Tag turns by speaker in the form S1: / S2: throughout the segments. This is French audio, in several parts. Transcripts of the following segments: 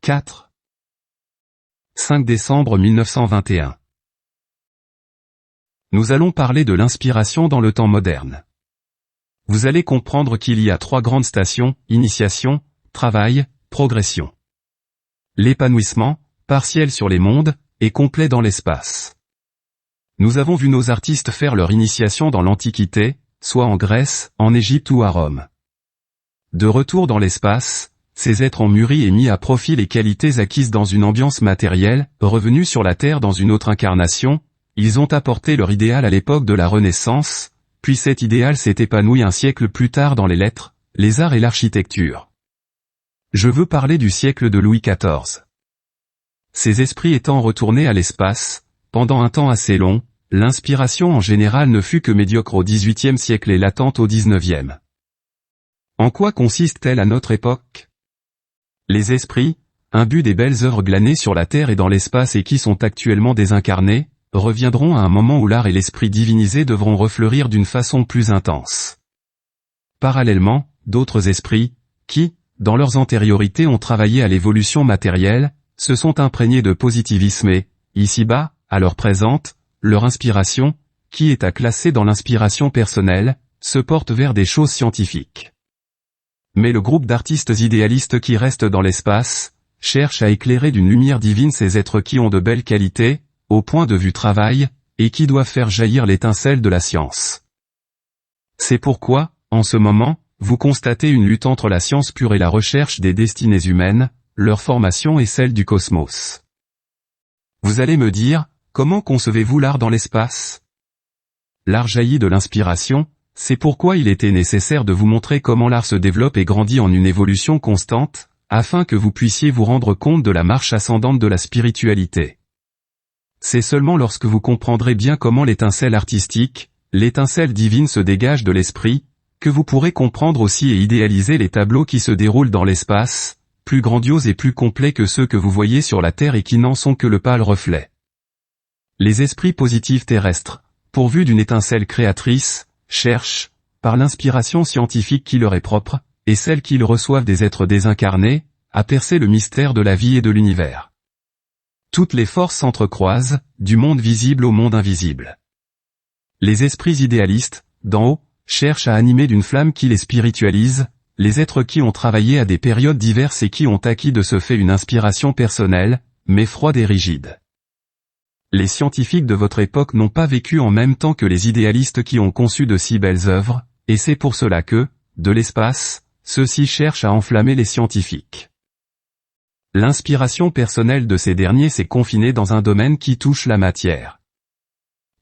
S1: 4. 5 décembre 1921. Nous allons parler de l'inspiration dans le temps moderne. Vous allez comprendre qu'il y a 3 grandes stations, initiation, travail, progression. L'épanouissement, partiel sur les mondes, et complet dans l'espace. Nous avons vu nos artistes faire leur initiation dans l'Antiquité, soit en Grèce, en Égypte ou à Rome. De retour dans l'espace, ces êtres ont mûri et mis à profit les qualités acquises dans une ambiance matérielle, revenus sur la Terre dans une autre incarnation, ils ont apporté leur idéal à l'époque de la Renaissance, puis cet idéal s'est épanoui un siècle plus tard dans les lettres, les arts et l'architecture. Je veux parler du siècle de Louis XIV. Ces esprits étant retournés à l'espace, pendant un temps assez long, l'inspiration en général ne fut que médiocre au XVIIIe siècle et latente au XIXe. En quoi consiste-t-elle à notre époque? Les esprits, imbus des belles œuvres glanées sur la Terre et dans l'espace et qui sont actuellement désincarnés, reviendront à un moment où l'art et l'esprit divinisé devront refleurir d'une façon plus intense. Parallèlement, d'autres esprits, qui, dans leurs antériorités ont travaillé à l'évolution matérielle, se sont imprégnés de positivisme et, ici-bas, à l'heure présente, leur inspiration, qui est à classer dans l'inspiration personnelle, se porte vers des choses scientifiques. Mais le groupe d'artistes idéalistes qui restent dans l'espace, cherche à éclairer d'une lumière divine ces êtres qui ont de belles qualités, au point de vue travail, et qui doivent faire jaillir l'étincelle de la science. C'est pourquoi, en ce moment, vous constatez une lutte entre la science pure et la recherche des destinées humaines, leur formation et celle du cosmos. Vous allez me dire, comment concevez-vous l'art dans l'espace? L'art jaillit de l'inspiration, c'est pourquoi il était nécessaire de vous montrer comment l'art se développe et grandit en une évolution constante, afin que vous puissiez vous rendre compte de la marche ascendante de la spiritualité. C'est seulement lorsque vous comprendrez bien comment l'étincelle artistique, l'étincelle divine se dégage de l'esprit, que vous pourrez comprendre aussi et idéaliser les tableaux qui se déroulent dans l'espace, plus grandioses et plus complets que ceux que vous voyez sur la Terre et qui n'en sont que le pâle reflet. Les esprits positifs terrestres, pourvus d'une étincelle créatrice, cherchent, par l'inspiration scientifique qui leur est propre, et celle qu'ils reçoivent des êtres désincarnés, à percer le mystère de la vie et de l'univers. Toutes les forces s'entrecroisent, du monde visible au monde invisible. Les esprits idéalistes, d'en haut, cherchent à animer d'une flamme qui les spiritualise, les êtres qui ont travaillé à des périodes diverses et qui ont acquis de ce fait une inspiration personnelle, mais froide et rigide. Les scientifiques de votre époque n'ont pas vécu en même temps que les idéalistes qui ont conçu de si belles œuvres, et c'est pour cela que, de l'espace, ceux-ci cherchent à enflammer les scientifiques. L'inspiration personnelle de ces derniers s'est confinée dans un domaine qui touche la matière.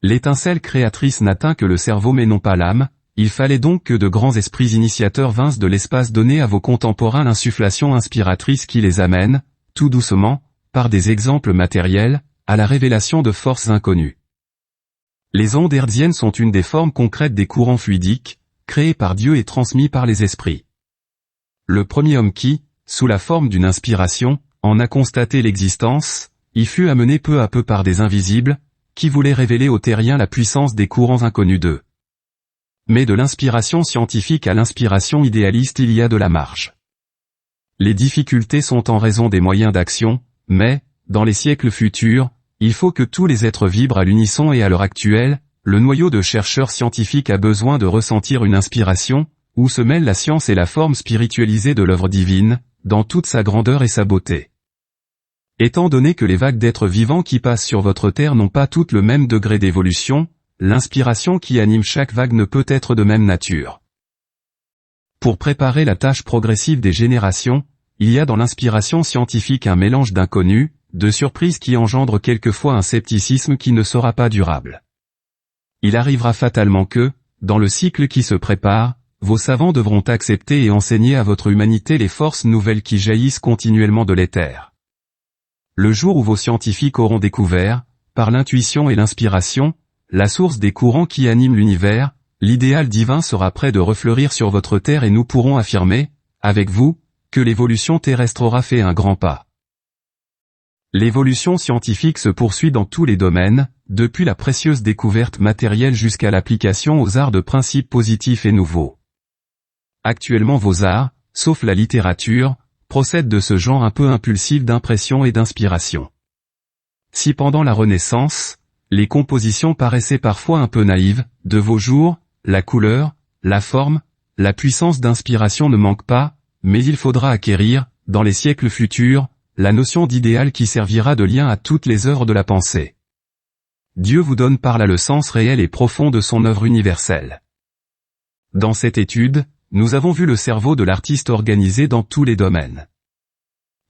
S1: L'étincelle créatrice n'atteint que le cerveau mais non pas l'âme, il fallait donc que de grands esprits initiateurs vinssent de l'espace donner à vos contemporains l'insufflation inspiratrice qui les amène, tout doucement, par des exemples matériels, à la révélation de forces inconnues. Les ondes hertziennes sont une des formes concrètes des courants fluidiques, créés par Dieu et transmis par les esprits. Le premier homme qui, sous la forme d'une inspiration, en a constaté l'existence, y fut amené peu à peu par des invisibles, qui voulaient révéler aux terriens la puissance des courants inconnus d'eux. Mais de l'inspiration scientifique à l'inspiration idéaliste il y a de la marge. Les difficultés sont en raison des moyens d'action, mais, dans les siècles futurs, il faut que tous les êtres vibrent à l'unisson et à l'heure actuelle, le noyau de chercheurs scientifiques a besoin de ressentir une inspiration, où se mêlent la science et la forme spiritualisée de l'œuvre divine, dans toute sa grandeur et sa beauté. Étant donné que les vagues d'êtres vivants qui passent sur votre terre n'ont pas toutes le même degré d'évolution, l'inspiration qui anime chaque vague ne peut être de même nature. Pour préparer la tâche progressive des générations, il y a dans l'inspiration scientifique un mélange d'inconnus, de surprises qui engendrent quelquefois un scepticisme qui ne sera pas durable. Il arrivera fatalement que, dans le cycle qui se prépare, vos savants devront accepter et enseigner à votre humanité les forces nouvelles qui jaillissent continuellement de l'éther. Le jour où vos scientifiques auront découvert, par l'intuition et l'inspiration, la source des courants qui animent l'univers, l'idéal divin sera prêt de refleurir sur votre terre et nous pourrons affirmer, avec vous, que l'évolution terrestre aura fait un grand pas. L'évolution scientifique se poursuit dans tous les domaines, depuis la précieuse découverte matérielle jusqu'à l'application aux arts de principes positifs et nouveaux. Actuellement vos arts, sauf la littérature, procèdent de ce genre un peu impulsif d'impression et d'inspiration. Si pendant la Renaissance, les compositions paraissaient parfois un peu naïves, de vos jours, la couleur, la forme, la puissance d'inspiration ne manquent pas, mais il faudra acquérir, dans les siècles futurs, la notion d'idéal qui servira de lien à toutes les œuvres de la pensée. Dieu vous donne par là le sens réel et profond de son œuvre universelle. Dans cette étude, nous avons vu le cerveau de l'artiste organisé dans tous les domaines.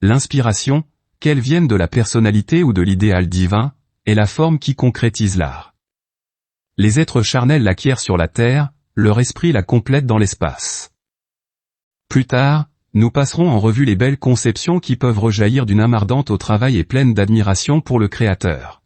S1: L'inspiration, qu'elle vienne de la personnalité ou de l'idéal divin, est la forme qui concrétise l'art. Les êtres charnels l'acquièrent sur la terre, leur esprit la complète dans l'espace. Plus tard, nous passerons en revue les belles conceptions qui peuvent rejaillir d'une âme ardente au travail et pleine d'admiration pour le Créateur.